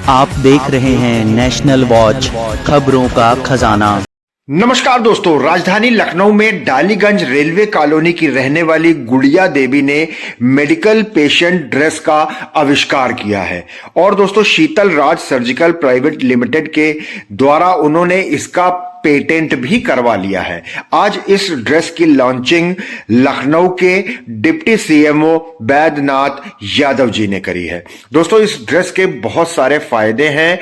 आप देख रहे हैं नेशनल वॉच, खबरों का खजाना। नमस्कार दोस्तों, राजधानी लखनऊ में डालीगंज रेलवे कॉलोनी की रहने वाली गुड़िया देवी ने मेडिकल पेशेंट ड्रेस का आविष्कार किया है और दोस्तों शीतल राज सर्जिकल प्राइवेट लिमिटेड के द्वारा उन्होंने इसका पेटेंट भी करवा लिया है। आज इस ड्रेस की लॉन्चिंग लखनऊ के डिप्टी सीएमओ बैद्यनाथ यादव जी ने करी है। दोस्तों इस ड्रेस के बहुत सारे फायदे हैं।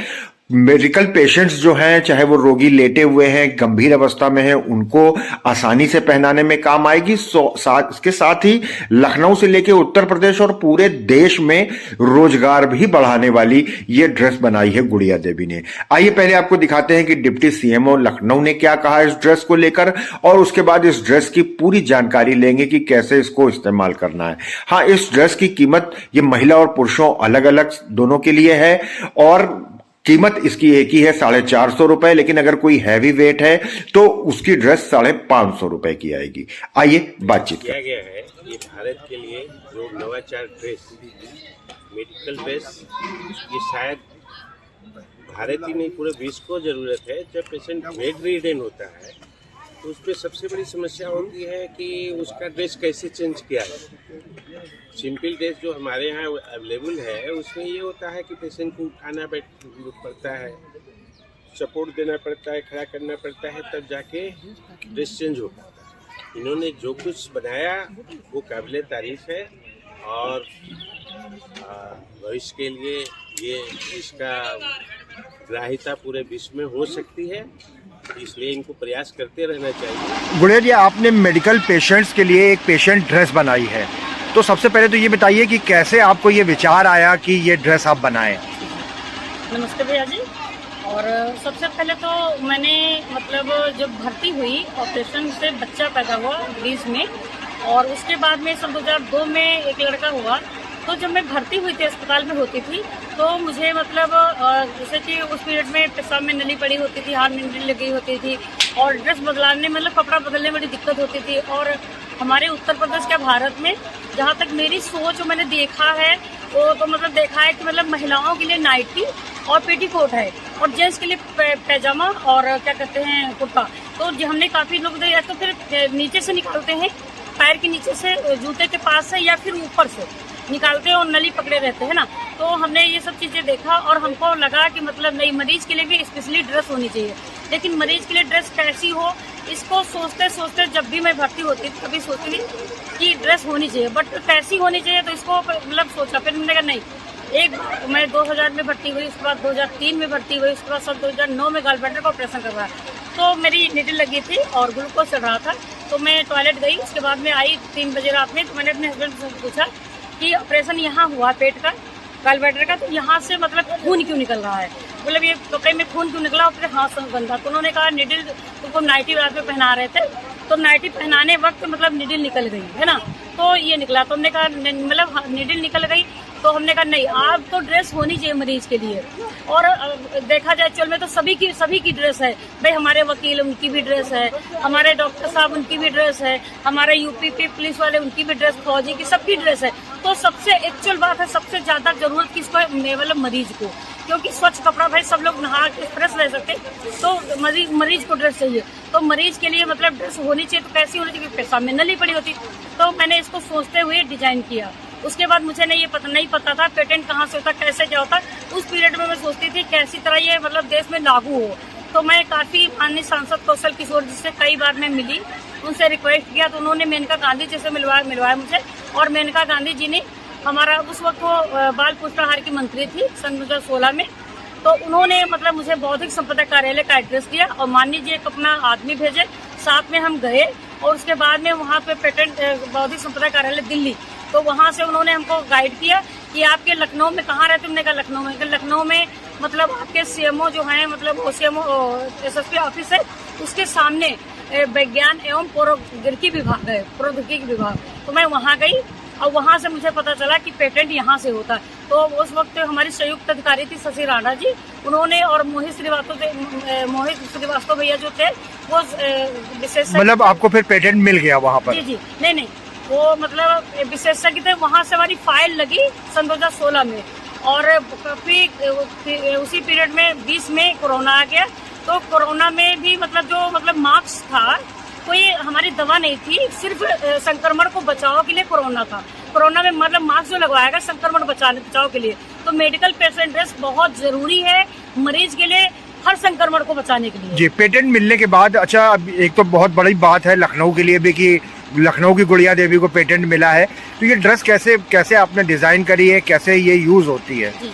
मेडिकल पेशेंट्स जो हैं, चाहे वो रोगी लेटे हुए हैं, गंभीर अवस्था में हैं, उनको आसानी से पहनाने में काम आएगी। इसके साथ ही लखनऊ से लेकर उत्तर प्रदेश और पूरे देश में रोजगार भी बढ़ाने वाली ये ड्रेस बनाई है गुड़िया देवी ने। आइए पहले आपको दिखाते हैं कि डिप्टी सीएमओ लखनऊ ने क्या कहा इस ड्रेस को लेकर और उसके बाद इस ड्रेस की पूरी जानकारी लेंगे कि कैसे इसको इस्तेमाल करना है। हाँ, इस ड्रेस की कीमत ये महिला और पुरुषों अलग अलग दोनों के लिए है और कीमत इसकी एक ही है 450 रुपए, लेकिन अगर कोई हैवी वेट है तो उसकी ड्रेस 550 रुपए की आएगी। आइए बातचीत किया गया है। ये भारत के लिए जो नवाचार ड्रेस, मेडिकल ड्रेस, ये शायद भारत ही नहीं पूरे विश्व को जरूरत है। जब पेशेंट बेड रिडन होता है तो उसमें सबसे बड़ी समस्या होती है कि उसका ड्रेस कैसे चेंज किया है। सिंपल ड्रेस जो हमारे यहाँ अवेलेबल है उसमें ये होता है कि पेशेंट को उठाना पड़ता है, सपोर्ट देना पड़ता है, खड़ा करना पड़ता है, तब जाके ड्रेस चेंज हो पाता है। इन्होंने जो कुछ बनाया वो काबिल तारीफ है और भविष्य के लिए ये इसका ग्राह्यता पूरे विश्व में हो सकती है, इसलिए इनको प्रयास करते रहना चाहिए। गुड़िया जी, आपने मेडिकल पेशेंट्स के लिए एक पेशेंट ड्रेस बनाई है, तो सबसे पहले तो ये बताइए कि कैसे आपको ये विचार आया कि ये ड्रेस आप बनाएं। नमस्ते भैया जी। और सबसे पहले तो मैंने जब भर्ती हुई, ऑपरेशन से बच्चा पैदा हुआ 20 में और उसके बाद में सन 2002 में एक लड़का हुआ। तो जब मैं भर्ती हुई थी, अस्पताल में होती थी, तो मुझे जैसे कि उस पीरियड में पेशाब में नली पड़ी होती थी, हाथ में नली लगी होती थी और ड्रेस बदलाने कपड़ा बदलने में बड़ी दिक्कत होती थी। और हमारे उत्तर प्रदेश के भारत में जहाँ तक मेरी सोच और मैंने देखा है वो तो देखा है कि महिलाओं के लिए नाइटी और पेटीकोट है और जेंट्स के लिए पैजामा और क्या कहते हैं कुर्ता। तो हमने काफ़ी लोग या तो फिर नीचे से निकालते हैं, पैर के नीचे से जूते के पास से, या फिर ऊपर से निकालते हैं और नली पकड़े रहते हैं ना। तो हमने ये सब चीज़ें देखा और हमको लगा कि नहीं, मरीज के लिए भी स्पेशली ड्रेस होनी चाहिए। लेकिन मरीज के लिए ड्रेस कैसी हो, इसको सोचते सोचते जब भी मैं भर्ती होती थी कभी सोचती थी कि ड्रेस होनी चाहिए, बट कैसी होनी चाहिए। तो इसको सोचा, फिर मैंने कहा नहीं, एक मैं 2000 में भर्ती हुई, उसके बाद 2003 में भर्ती हुई, उसके बाद सन 2009 में गॉलब्लैडर का ऑपरेशन करवाया। तो मेरी नीडल लगी थी और ग्लूकोज चढ़ रहा था, तो मैं टॉयलेट गई। उसके बाद में आई 3 बजे रात में, तो मैंने अपने हस्बैंड से पूछा कि ऑपरेशन यहाँ हुआ पेट का, गॉलब्लैडर का, तो यहाँ से खून क्यों निकल रहा है, ये कपड़े में खून क्यों निकला और फिर हाथ से गंदा। तो उन्होंने कहा निडल तुमको नाइटी रात में पहना रहे थे, तो नाइटी पहनाने वक्त निडल निकल गई है ना, तो ये निकला। तो हमने कहा निडल निकल गई, तो हमने कहा नहीं, आप तो ड्रेस होनी चाहिए मरीज के लिए। और देखा जाए चल में तो सभी की ड्रेस है भाई, हमारे वकील उनकी भी ड्रेस है, हमारे डॉक्टर साहब उनकी भी ड्रेस है, हमारे यूपी पे पुलिस वाले उनकी भी ड्रेस, फौजी की सबकी ड्रेस है। तो सबसे एक्चुअल बात है, सबसे ज्यादा जरूरत किसको है, मरीज को, क्योंकि स्वच्छ कपड़ा भाई सब लोग नहा के फ्रेश रह सकते, तो मरीज को ड्रेस चाहिए। तो मरीज के लिए ड्रेस होनी चाहिए, तो कैसी होनी चाहिए, पेशाब में नली पड़ी होती। तो मैंने इसको सोचते हुए डिजाइन किया। उसके बाद मुझे नहीं पता था पेटेंट कहाँ से होता, कैसे क्या होता। उस पीरियड में मैं सोचती थी कैसी तरह ये देश में लागू हो। तो मैं काफ़ी माननीय सांसद कौशल किशोर जी से कई बार मैं मिली, उनसे रिक्वेस्ट किया, तो उन्होंने मेनका गांधी जी से मिलवाया मुझे। और मेनका गांधी जी ने हमारा, उस वक्त वो बाल पुष्टाहार की मंत्री थी सन 2016 में, तो उन्होंने मुझे बौद्धिक संपदा कार्यालय का एड्रेस दिया और माननीय जी एक अपना आदमी भेजे, साथ में हम गए। और उसके बाद में वहाँ पे पेटेंट बौद्धिक संपदा कार्यालय दिल्ली, तो वहाँ से उन्होंने हमको गाइड किया कि आपके लखनऊ में कहाँ रहते। हमने कहा लखनऊ में। लखनऊ में आपके सीएमओ जो हैं, सीएमओ एसएसपी ऑफिस है, उसके सामने विज्ञान एवं प्रौद्योगिकी विभाग। तो मैं वहाँ गई और वहाँ से मुझे पता चला कि पेटेंट यहाँ से होता है। तो उस वक्त हमारी संयुक्त अधिकारी थी शशि राणा जी, उन्होंने, और मोहित श्रीवास्तव भैया जो थे वो विशेषज्ञ। आपको फिर पेटेंट मिल गया वहाँ पर? जी, नहीं, वो विशेषज्ञ थे। वहाँ से हमारी फाइल लगी सन 2016 में और फिर उसी पीरियड में 20 में कोरोना आ गया। तो कोरोना में भी मतलब मास्क था, कोई हमारी दवा नहीं थी, सिर्फ संक्रमण को बचाव के लिए कोरोना था। कोरोना में मतलब मास्क जो लगवाया गया संक्रमण बचाव के लिए। तो मेडिकल पेशेंट ड्रेस बहुत जरूरी है मरीज के लिए, हर संक्रमण को बचाने के लिए। जी, पेटेंट मिलने के बाद अच्छा, अब एक तो बहुत बड़ी बात है लखनऊ के लिए भी कि लखनऊ की गुड़िया देवी को पेटेंट मिला है। तो ये ड्रेस कैसे आपने डिजाइन करी है, कैसे ये यूज होती है? जी,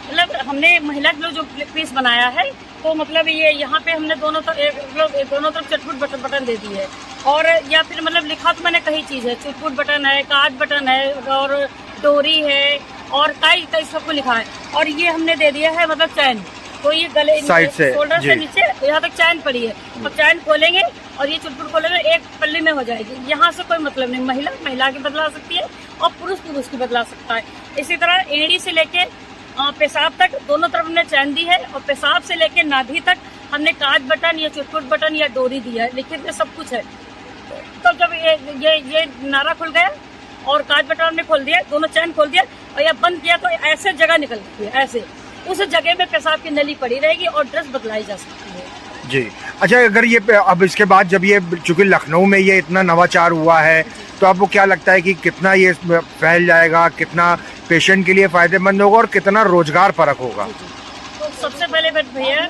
मतलब हमने महिला के लिए जो पीस बनाया है, तो मतलब ये यहाँ पे हमने दोनों तरफ चटपुट बटन दे दी है। और या फिर मतलब लिखा तो मैंने कई चीज है, चटपुट बटन है, काज बटन है और डोरी है और कई सबको लिखा है। और ये हमने दे दिया है मतलब चैन, तो ये गले साइड से शोल्डर से नीचे यहाँ तक चैन पड़ी है। और चैन खोलेंगे और ये चुटपुट खोलेंगे, एक पल्ली में हो जाएगी। यहाँ से कोई मतलब नहीं, महिला की बदला सकती है और पुरुष की बदला सकता है। इसी तरह एड़ी से लेके पेशाब तक दोनों तरफ हमने चैन दी है, और पेशाब से लेके नाभि तक हमने काज बटन या चुटपुट बटन या डोरी दी है, लिखित में सब कुछ है। तो जब ये नारा खुल गया और काज बटन हमने खोल दिया, दोनों चैन खोल दिया और यह बंद किया, तो ऐसे जगह निकलती है, ऐसे उस जगह में पेशाब की नली पड़ी रहेगी और ड्रेस बदलाई जा सकती है। जी, अच्छा, अगर ये अब इसके बाद जब ये चूंकि लखनऊ में ये इतना नवाचार हुआ है, तो आपको क्या लगता है कि कितना ये फैल जाएगा, कितना पेशेंट के लिए फायदेमंद होगा और कितना रोजगार परक होगा? तो सबसे पहले भैया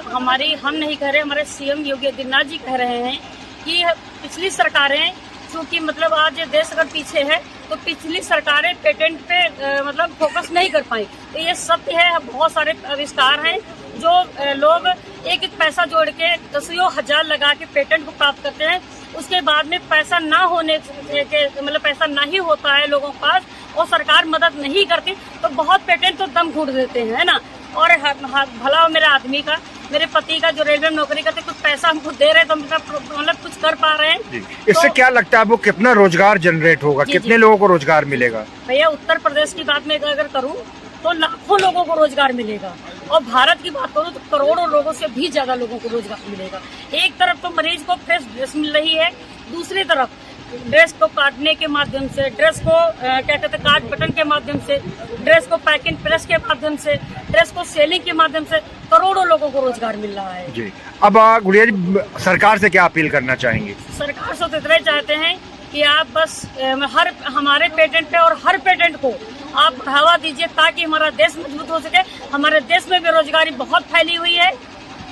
हम नहीं कह रहे, हमारे सीएम योगी आदित्यनाथ जी कह रहे हैं कि पिछली सरकारें, क्योंकि मतलब आज ये देश अगर पीछे है तो पिछली सरकारें पेटेंट पे मतलब फोकस नहीं कर पाई। तो ये सत्य है, बहुत सारे आविष्कार हैं जो लोग एक पैसा जोड़ के दसियों हजार लगा के पेटेंट को प्राप्त करते हैं। उसके बाद में पैसा ना होने के मतलब पैसा ना ही होता है लोगों के पास और सरकार मदद नहीं करती, तो बहुत पेटेंट तो दम घूट देते हैं, है ना। और भला हो मेरे आदमी का, मेरे पति का जो रेलवे में नौकरी करते, कुछ पैसा हमको दे रहे तो मतलब कुछ कर पा रहे हैं। इससे क्या लगता है आपको, कितना रोजगार जनरेट होगा, कितने लोगों को रोजगार मिलेगा? भैया उत्तर प्रदेश की बात में अगर करूँ तो लाखों लोगों को रोजगार मिलेगा, और भारत की बात करूँ तो करोड़ों लोगों से भी ज्यादा लोगों को रोजगार मिलेगा। एक तरफ तो मरीज को फ्रेश ड्रेस मिल रही है, दूसरी तरफ ड्रेस को काटने के माध्यम से, ड्रेस को क्या कहते हैं काट बटन के माध्यम से, ड्रेस को पैकिंग प्रेस के माध्यम से, ड्रेस को सेलिंग के माध्यम से करोड़ों लोगों को रोजगार मिल रहा है। जी, अब गुड़िया जी सरकार से क्या अपील करना चाहेंगे? सरकार से तो इतना ही चाहते हैं कि आप बस हमारे पेटेंट पे और हर पेटेंट को आप बढ़ावा दीजिए, ताकि हमारा देश मजबूत हो सके। हमारे देश में बेरोजगारी बहुत फैली हुई है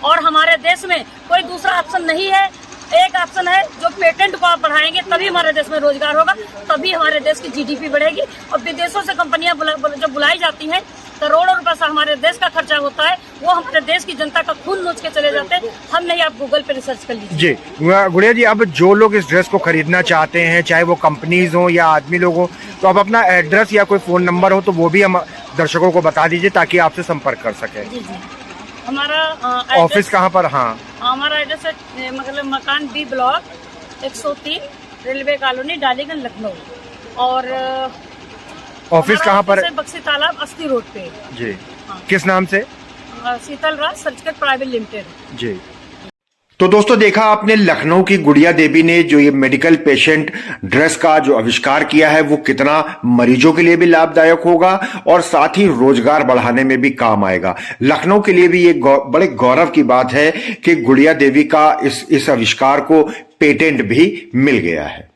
और हमारे देश में कोई दूसरा ऑप्शन नहीं है, एक ऑप्शन है, जो पेटेंट को आप बढ़ाएंगे तभी हमारे देश में रोजगार होगा, तभी हमारे देश की जीडीपी बढ़ेगी। और विदेशों से कंपनियां जब बुलाई जाती हैं, करोड़ों रुपए से हमारे देश का खर्चा होता है, वो हमारे देश की जनता का खून नोच के चले जाते हैं। हम नहीं, आप गूगल पे रिसर्च कर लीजिए। जी गुड़िया जी, अब जो लोग इस ड्रेस को खरीदना चाहते हैं, चाहे वो कंपनीज हो या आदमी लोग हो, तो आप अपना एड्रेस या कोई फोन नंबर हो तो वो भी हम दर्शकों को बता दीजिए ताकि आपसे संपर्क कर सके। जी जी, हमारा ऑफिस कहाँ पर? हाँ, हमारा एड्रेस है मतलब मकान B block 103 railway colony Daliganj Lucknow, और ऑफिस कहाँ पर? बक्सी तालाब अस्सी रोड पे। जी, हाँ। किस नाम से? शीतल राज सर्जिकल प्राइवेट लिमिटेड। जी। तो दोस्तों देखा आपने लखनऊ की गुड़िया देवी ने जो ये मेडिकल पेशेंट ड्रेस का जो आविष्कार किया है वो कितना मरीजों के लिए भी लाभदायक होगा और साथ ही रोजगार बढ़ाने में भी काम आएगा। लखनऊ के लिए भी ये बड़े गौरव की बात है कि गुड़िया देवी का इस आविष्कार को पेटेंट भी मिल गया है।